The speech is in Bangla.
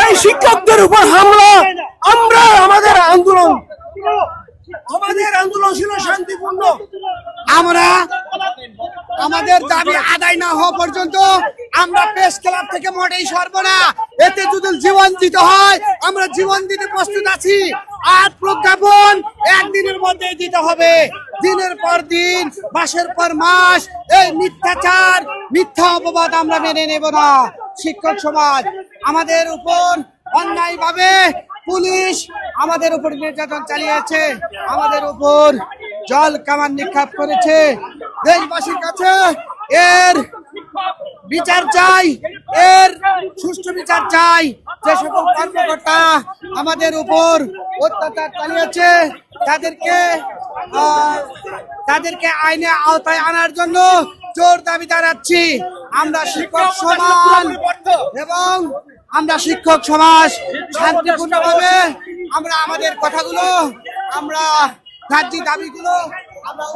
এই শিক্ষকদের উপর হামলা, আমরা আমাদের আন্দোলন ছিল শান্তিপূর্ণ। আমরা আমাদের দাবি আদায় না হওয়া পর্যন্ত আমরা প্রেস ক্লাব থেকে মোটেই সরব না। এতে যদি জীবন দিতে হয় আমরা জীবন দিতে প্রস্তুত আছি। আর প্রজ্ঞাপন একদিনের মধ্যে দিতে হবে। দিনের পর দিন, মাসের পর মাস এই মিথ্যাচার, মিথ্যা অপবাদ আমরা মেনে নেব না। শিক্ষক সমাজ আমাদের উপর অন্যায়ভাবে পুলিশ আমাদের উপর নির্যাতন চালিয়েছে, আমাদের উপর জল কামান নিক্ষেপ করেছে। দেশবাসীর কাছে এর বিচার চাই, এর সুষ্ঠু বিচার চাই। যে সকল কর্মকর্তা আমাদের উপর অত্যাচার চালিয়েছে তাদেরকে আইনে আওতায় আনার জন্য জোর দাবি জানাচ্ছি। আমরা শিক্ষক সমাজ এবং আমরা শিক্ষক সমাজ শান্তিপূর্ণভাবে আমরা আমাদের কথাগুলো, আমরা দাবিগুলো